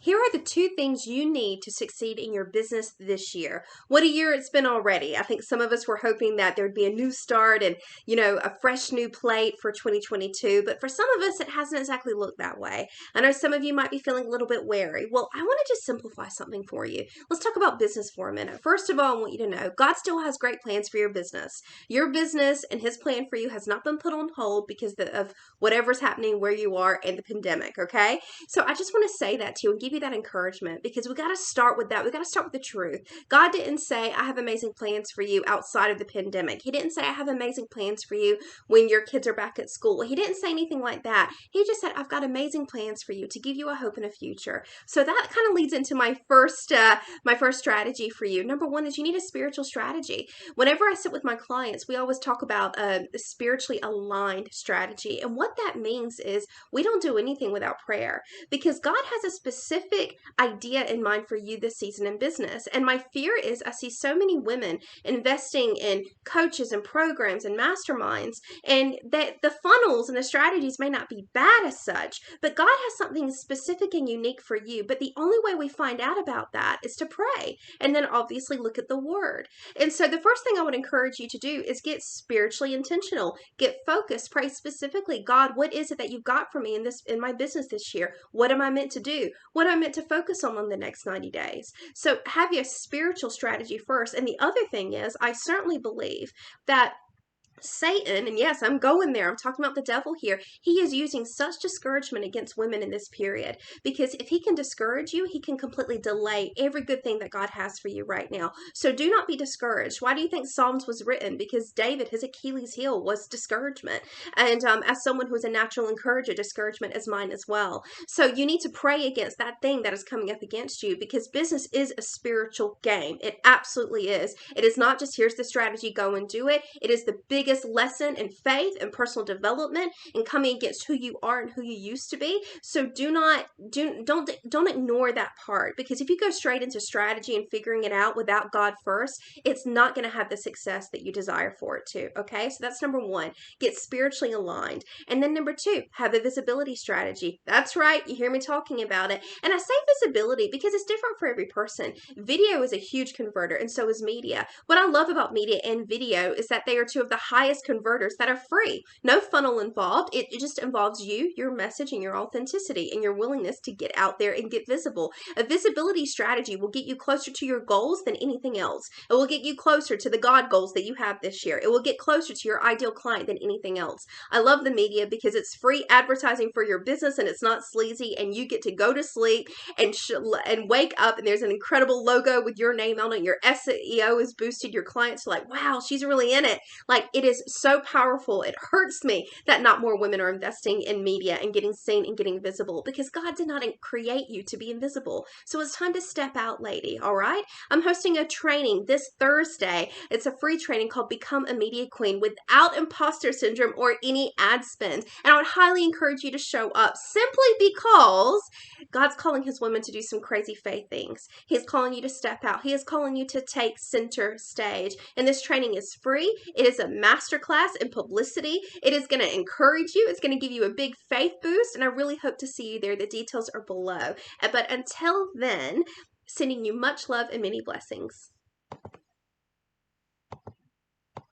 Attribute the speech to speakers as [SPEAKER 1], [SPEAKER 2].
[SPEAKER 1] Here are the two things you need to succeed in your business this year. What a year it's been already. I think some of us were hoping that there'd be a new start and, a fresh new plate for 2022. But for some of us, it hasn't exactly looked that way. I know some of you might be feeling a little bit wary. Well, I want to just simplify something for you. Let's talk about business for a minute. First of all, I want you to know God still has great plans for your business. Your business and his plan for you has not been put on hold because of whatever's happening where you are in the pandemic, okay? So I just want to say that to you and give you that encouragement, because we got to start with that. We got to start with the truth. God didn't say, I have amazing plans for you outside of the pandemic. He didn't say, I have amazing plans for you when your kids are back at school. He didn't say anything like that. He just said, I've got amazing plans for you to give you a hope and a future. So that kind of leads into my first strategy for you. Number one is you need a spiritual strategy. Whenever I sit with my clients, we always talk about a spiritually aligned strategy. And what that means is we don't do anything without prayer, because God has a specific idea in mind for you this season in business. And my fear is I see so many women investing in coaches and programs and masterminds, and that the funnels and the strategies may not be bad as such, but God has something specific and unique for you. But the only way we find out about that is to pray and then obviously look at the word. And so the first thing I would encourage you to do is get spiritually intentional, get focused, pray specifically. God, what is it that you've got for me in my business this year? What am I meant to do? What am I meant to focus on the next 90 days? So have your spiritual strategy first. And the other thing is, I certainly believe that Satan, and yes, I'm going there, I'm talking about the devil here, he is using such discouragement against women in this period, because if he can discourage you, he can completely delay every good thing that God has for you right now. So do not be discouraged. Why do you think Psalms was written? Because David, his Achilles heel was discouragement. And as someone who is a natural encourager, discouragement is mine as well. So you need to pray against that thing that is coming up against you, because business is a spiritual game. It absolutely is. It is not just here's the strategy, go and do it. It is the biggest lesson in faith and personal development and coming against who you are and who you used to be. So don't ignore that part, because if you go straight into strategy and figuring it out without God first, it's not going to have the success that you desire for it to. Okay, so that's number one. Get spiritually aligned. And then number two, have a visibility strategy. That's right, you hear me talking about it. And I say visibility because it's different for every person. Video is a huge converter, and so is media. What I love about media and video is that they are two of the highest converters that are free. No funnel involved. It just involves you, your message, and your authenticity and your willingness to get out there and get visible. A visibility strategy will get you closer to your goals than anything else. It will get you closer to the God goals that you have this year. It will get closer to your ideal client than anything else. I love the media because it's free advertising for your business, and it's not sleazy, and you get to go to sleep and wake up and there's an incredible logo with your name on it. Your SEO is boosted. Your clients are like, wow, she's really in it. Like, it is so powerful. It hurts me that not more women are investing in media and getting seen and getting visible, because God did not create you to be invisible. So it's time to step out, lady. All right. I'm hosting a training this Thursday. It's a free training called Become a Media Queen without imposter syndrome or any ad spend. And I would highly encourage you to show up, simply because God's calling his women to do some crazy faith things. He's calling you to step out. He is calling you to take center stage. And this training is free. It is a masterclass in publicity. It is going to encourage you. It's going to give you a big faith boost. And I really hope to see you there. The details are below. But until then, sending you much love and many blessings.